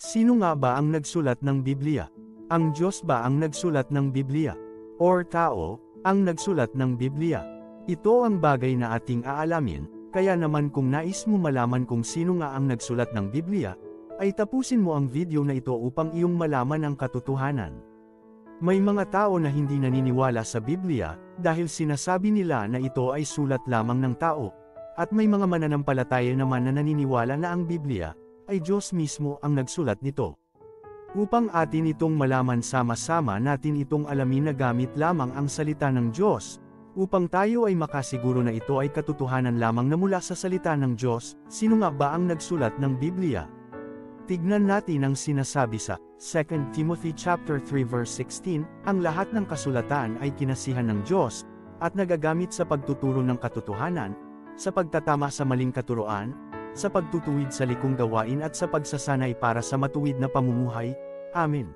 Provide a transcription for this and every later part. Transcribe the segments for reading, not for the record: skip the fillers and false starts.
Sino nga ba ang nagsulat ng Biblia? Ang Diyos ba ang nagsulat ng Biblia? Or tao, ang nagsulat ng Biblia? Ito ang bagay na ating aalamin, kaya naman kung nais mo malaman kung sino nga ang nagsulat ng Biblia, ay tapusin mo ang video na ito upang iyong malaman ang katotohanan. May mga tao na hindi naniniwala sa Biblia, dahil sinasabi nila na ito ay sulat lamang ng tao, at may mga mananampalataya naman na naniniwala na ang Biblia ay Diyos mismo ang nagsulat nito. Upang atin itong malaman sama-sama natin itong alamin na gamit lamang ang salita ng Diyos, upang tayo ay makasiguro na ito ay katotohanan lamang na mula sa salita ng Diyos. Sino nga ba ang nagsulat ng Biblia? Tignan natin ang sinasabi sa 2 Timothy chapter 3 verse 16, ang lahat ng kasulatan ay kinasihan ng Diyos, at nagagamit sa pagtuturo ng katotohanan, sa pagtatama sa maling katuroan, sa pagtutuwid sa likong gawain at sa pagsasanay para sa matuwid na pamumuhay. Amen.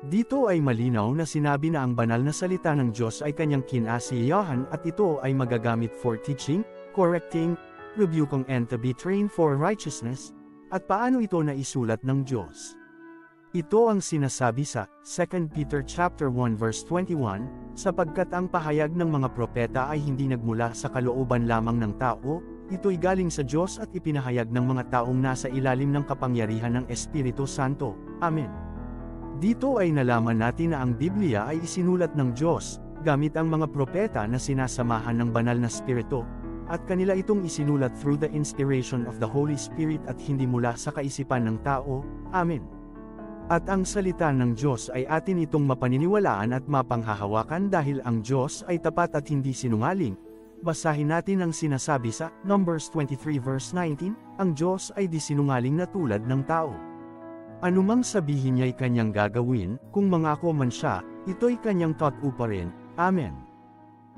Dito ay malinaw na sinabi na ang banal na salita ng Diyos ay kanyang kinasiyahan at ito ay magagamit for teaching, correcting, rebuking and to be trained for righteousness. At paano ito naisulat ng Diyos? Ito ang sinasabi sa 2 Peter chapter 1 verse 21, sapagkat ang pahayag ng mga propeta ay hindi nagmula sa kalooban lamang ng tao, ito'y galing sa Diyos at ipinahayag ng mga taong nasa ilalim ng kapangyarihan ng Espiritu Santo. Amen. Dito ay nalaman natin na ang Biblia ay isinulat ng Diyos, gamit ang mga propeta na sinasamahan ng banal na Espiritu, at kanila itong isinulat through the inspiration of the Holy Spirit at hindi mula sa kaisipan ng tao. Amen. At ang salita ng Diyos ay atin itong mapaniniwalaan at mapanghahawakan dahil ang Diyos ay tapat at hindi sinungaling. Basahin natin ang sinasabi sa Numbers 23 verse 19, ang Diyos ay di sinungaling na tulad ng tao. Anumang sabihin niya'y kanyang gagawin, kung mangako man siya, ito'y kanyang tatuparin. Amen.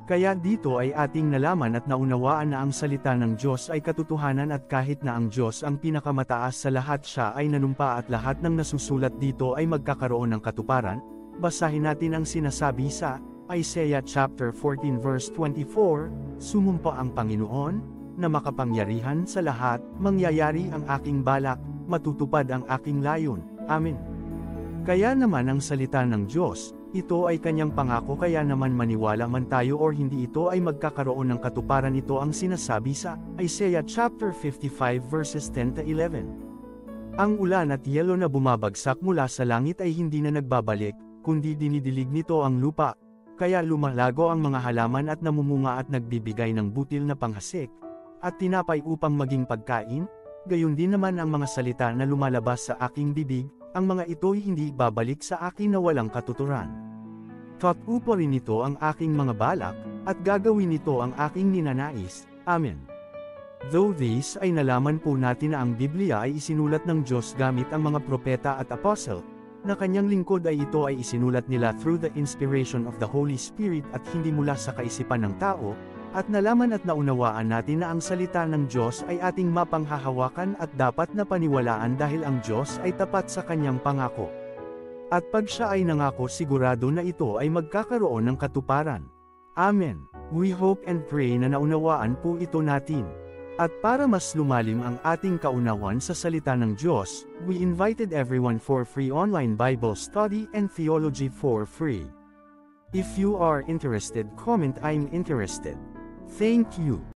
Kaya dito ay ating nalaman at naunawaan na ang salita ng Diyos ay katotohanan at kahit na ang Diyos ang pinakamataas sa lahat, siya ay nanumpa at lahat ng nasusulat dito ay magkakaroon ng katuparan. Basahin natin ang sinasabi sa Isaiah chapter 14 verse 24, sumumpa ang Panginoon, na makapangyarihan sa lahat, mangyayari ang aking balak, matutupad ang aking layon. Amen. Kaya naman ang salita ng Diyos, ito ay kanyang pangako, kaya naman maniwala man tayo or hindi, ito ay magkakaroon ng katuparan. Ito ang sinasabi sa Isaiah chapter 55 verses 10 to 11. Ang ulan at yelo na bumabagsak mula sa langit ay hindi na nagbabalik, kundi dinidilig nito ang lupa, kaya lumalago ang mga halaman at namumunga at nagbibigay ng butil na panghasik, at tinapay upang maging pagkain. Gayon din naman ang mga salita na lumalabas sa aking bibig, ang mga ito'y hindi babalik sa akin na walang katuturan. Tatuparin nito ang aking mga balak, at gagawin nito ang aking ninanais. Amen. Though this ay nalaman po natin na ang Biblia ay isinulat ng Diyos gamit ang mga propeta at apostle, na kanyang lingkod ay ito ay isinulat nila through the inspiration of the Holy Spirit at hindi mula sa kaisipan ng tao, at nalaman at naunawaan natin na ang salita ng Diyos ay ating mapanghahawakan at dapat na paniwalaan dahil ang Diyos ay tapat sa kanyang pangako. At pag siya ay nangako, sigurado na ito ay magkakaroon ng katuparan. Amen. We hope and pray na naunawaan po ito natin. At para mas lumalim ang ating kaunawan sa salita ng Diyos, we invited everyone for free online Bible study and theology for free. If you are interested, comment I'm interested. Thank you.